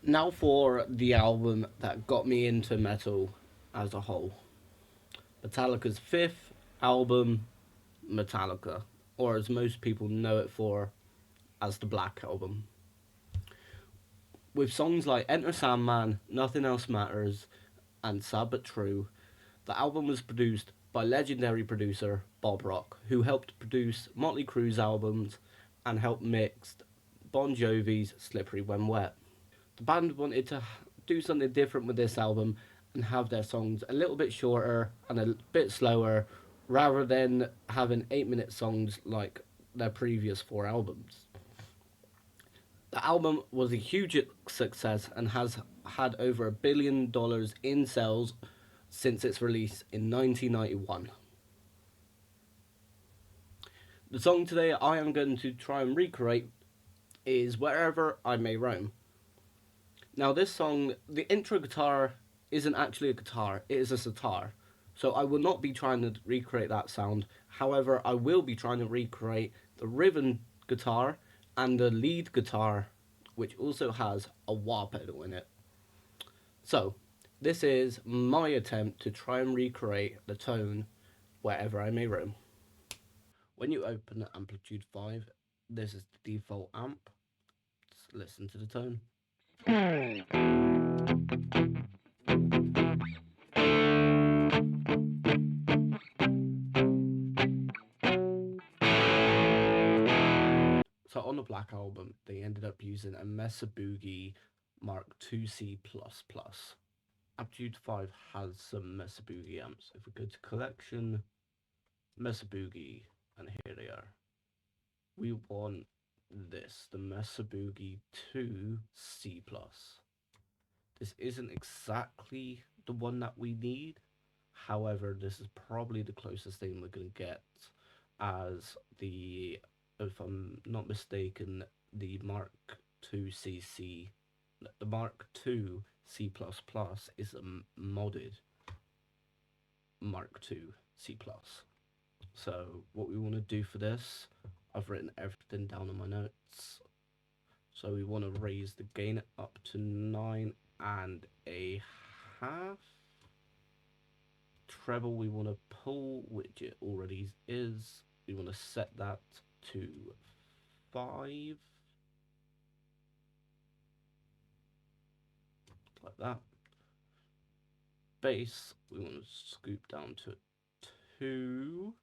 Now for the album that got me into metal as a whole. Metallica's fifth album, Metallica, or as most people know it for, as the Black Album. With songs like Enter Sandman, Nothing Else Matters, and Sad But True, the album was produced by legendary producer Bob Rock, who helped produce Motley Crue's albums and helped mix Bon Jovi's Slippery When Wet. The band wanted to do something different with this album and have their songs a little bit shorter and a bit slower rather than having 8-minute songs like their previous four albums. The album was a huge success and has had over $1 billion in sales since its release in 1991. The song today I am going to try and recreate is Wherever I May Roam. Now, this song, the intro guitar isn't actually a guitar, it is a sitar. So I will not be trying to recreate that sound. However, I will be trying to recreate the rhythm guitar and the lead guitar, which also has a wah pedal in it. So, this is my attempt to try and recreate the tone wherever I may roam. When you open Amplitude 5, this is the default amp. Let's listen to the tone. So on the Black Album, they ended up using a Mesa Boogie Mark II C++. Amplitude 5 has some Mesa Boogie amps. If we go to Collection, Mesa Boogie, and here they are. We want this, the Mesa Boogie 2 C++. This isn't exactly the one that we need. However, this is probably the closest thing we're going to get, as the, if I'm not mistaken, the Mark II CC, the Mark II C++ is a modded Mark II C++. So what we want to do for this, I've written everything down on my notes. So we want to raise the gain up to 9.5. Treble we want to pull, which it already is. We want to set that to 5, like that. Bass we want to scoop down to 2.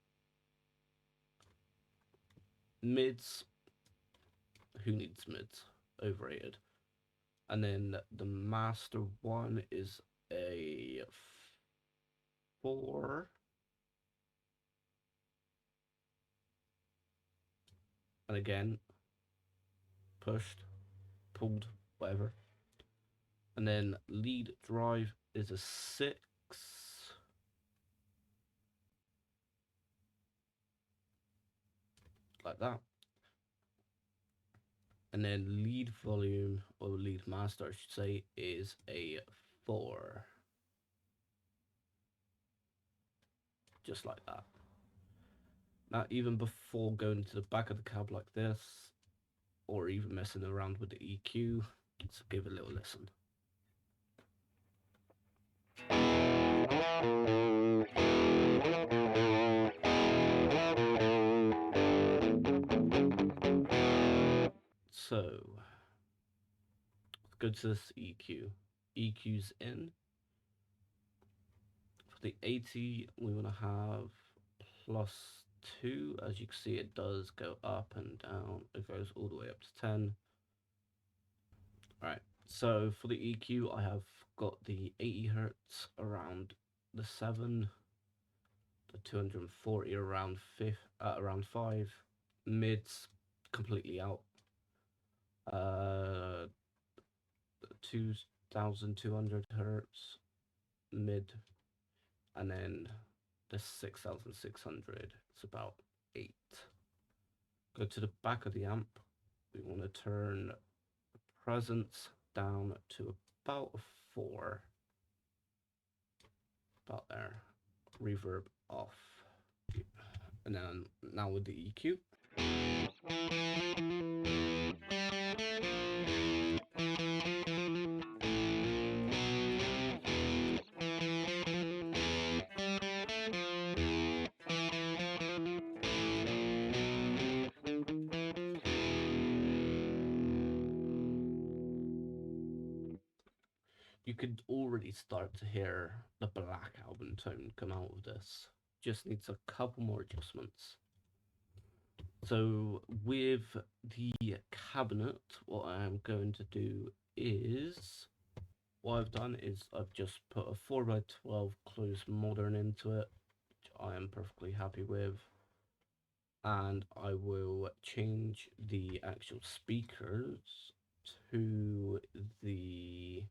Mids, who needs mids? Overrated. And then the master one is a 4. And again, pushed, pulled, whatever. And then lead drive is a 6. Like that. And then lead volume, or lead master I should say, is a 4. Just like that. Now, even before going to the back of the cab like this, or even messing around with the EQ, let's give a little listen. So, let's go to this EQ. EQ's in. For the 80, we want to have +2. As you can see, it does go up and down. It goes all the way up to 10. Alright, so for the EQ, I have got the 80 hertz around the 7, the 240 around around 5, mids completely out, 2200 hertz mid, and then the 6600, it's about 8. Go to the back of the amp. We want to turn presence down to about a 4, about there. Reverb off, and then now with the EQ. You could already start to hear the Black Album tone come out of this. Just needs a couple more adjustments. So with the cabinet, what I am going to do is, what I've done is I've just put a 4x12 closed modern into it, which I am perfectly happy with. And I will change the actual speakers to the,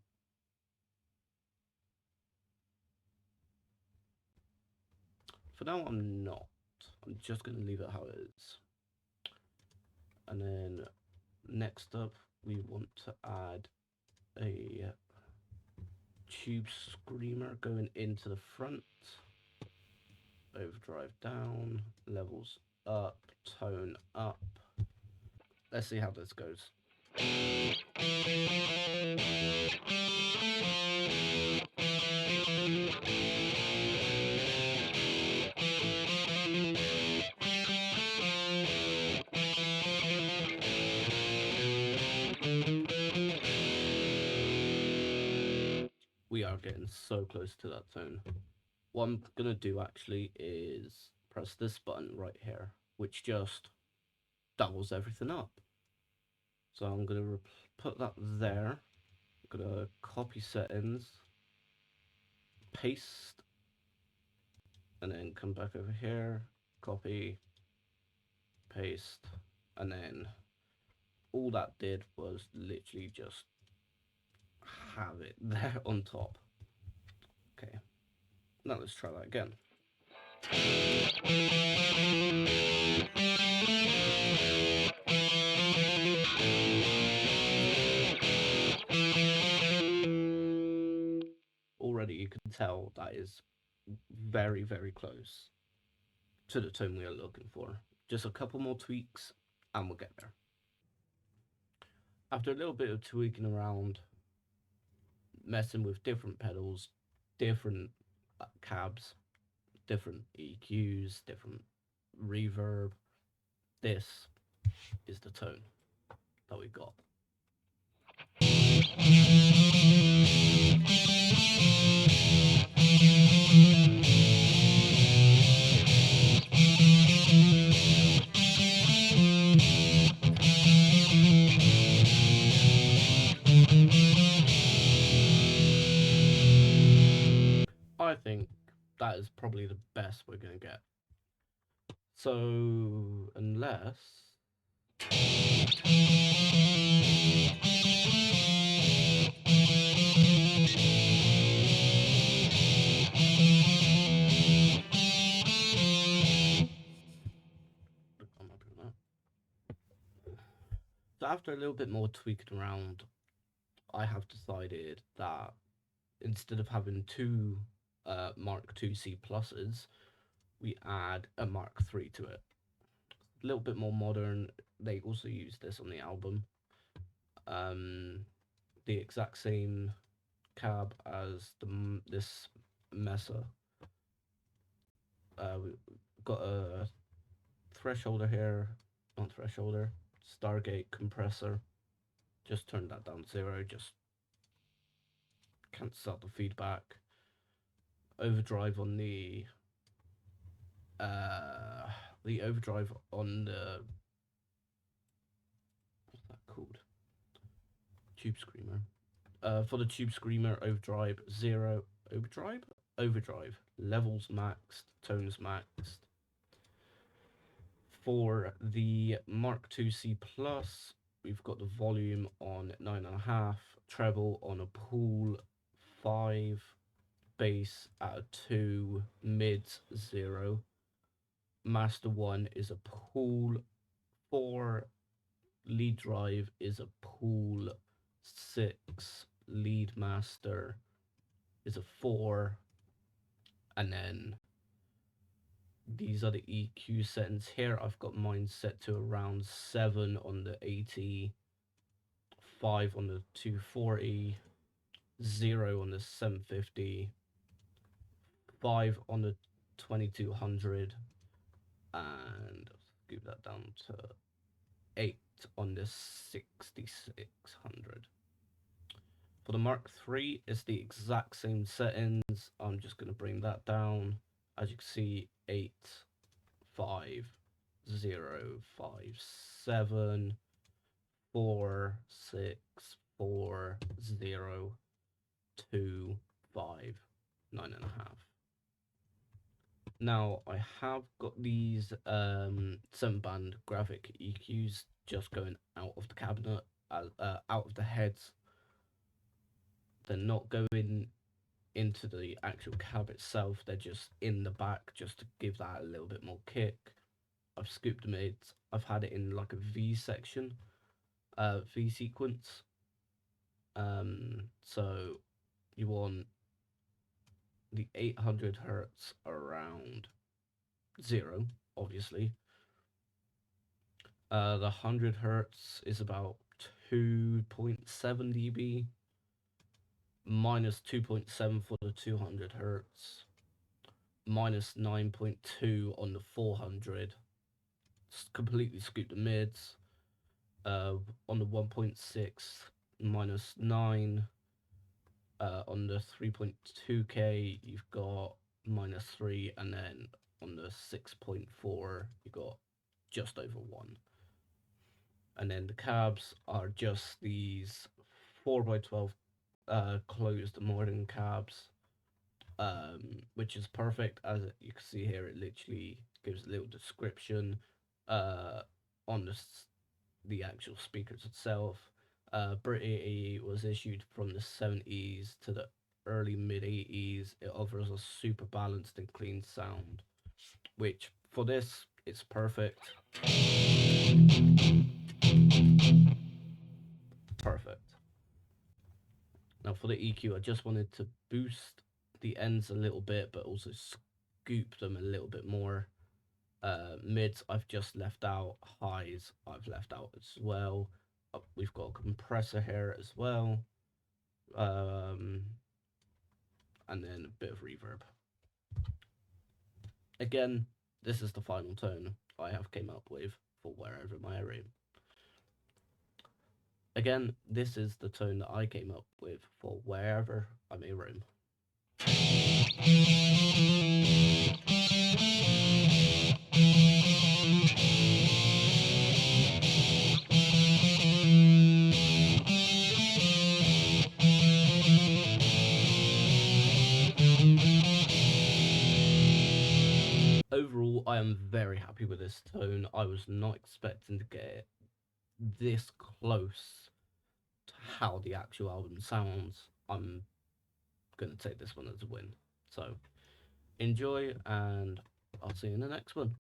for now I'm not. I'm just going to leave it how it is. And then next up, we want to add a tube screamer going into the front. Overdrive down, levels up, tone up. Let's see how this goes. We are getting so close to that tone. What I'm gonna do actually is press this button right here, which just doubles everything up. So I'm gonna put that there. I'm gonna copy settings, paste, and then come back over here, copy, paste, and then all that did was literally just have it there on top. Okay, now let's try that again. Already you can tell that is very, very close to the tone we are looking for. Just a couple more tweaks and we'll get there. After a little bit of tweaking around, messing with different pedals, different cabs, different EQs, different reverb, this is the tone that we got. I think that is probably the best we're going to get. So, unless... I'm happy with that. So after a little bit more tweaking around, I have decided that instead of having two Mark II C pluses, we add a Mark III to it. A little bit more modern. They also use this on the album. The exact same cab as this Mesa. We got a thresholder here, not thresholder, Stargate compressor. Just turned that down to 0, just cancel out the feedback. Overdrive on the overdrive on the, what's that called? Tube Screamer. For the Tube Screamer, overdrive 0, overdrive, levels maxed, tones maxed. For the Mark II C Plus, we've got the volume on 9.5, treble on a pool 5, bass at a 2, mids 0. Master 1 is a pool 4, lead drive is a pool 6, lead master is a 4, and then these are the EQ settings here. I've got mine set to around 7 on the 80, 5 on the 240, 0 on the 750, 5 on the 2200, and give that down to 8 on the 6600. For the Mark III, it's the exact same settings. I'm just going to bring that down. As you can see, 850464025, 9.5. Now, I have got these 7-band graphic EQs just going out of the cabinet, out of the heads. They're not going into the actual cab itself, they're just in the back just to give that a little bit more kick. I've scooped them in. I've had it in like a V section, V sequence. So you want the 800 hertz around 0, obviously. The 100 hertz is about 2.7 dB, minus 2.7 for the 200 hertz, minus 9.2 on the 400. Completely scoop the mids. On the 1.6, minus 9. On the 3.2K, you've got minus 3, and then on the 6.4, you've got just over 1. And then the cabs are just these 4x12 closed modern cabs, which is perfect. As you can see here, it literally gives a little description on the actual speakers itself. Brit 80 was issued from the 70s to the early mid 80s. It offers a super balanced and clean sound, which for this, it's perfect. Perfect. Now for the EQ, I just wanted to boost the ends a little bit, but also scoop them a little bit more. Mids, I've just left out. Highs, I've left out as well. We've got a compressor here as well. And then a bit of reverb. Again, this is the final tone I have came up with for Wherever My Room. Again, this is the tone that I came up with for Wherever I May Roam. Overall, I am very happy with this tone. I was not expecting to get it this close to how the actual album sounds. I'm going to take this one as a win. So enjoy, and I'll see you in the next one.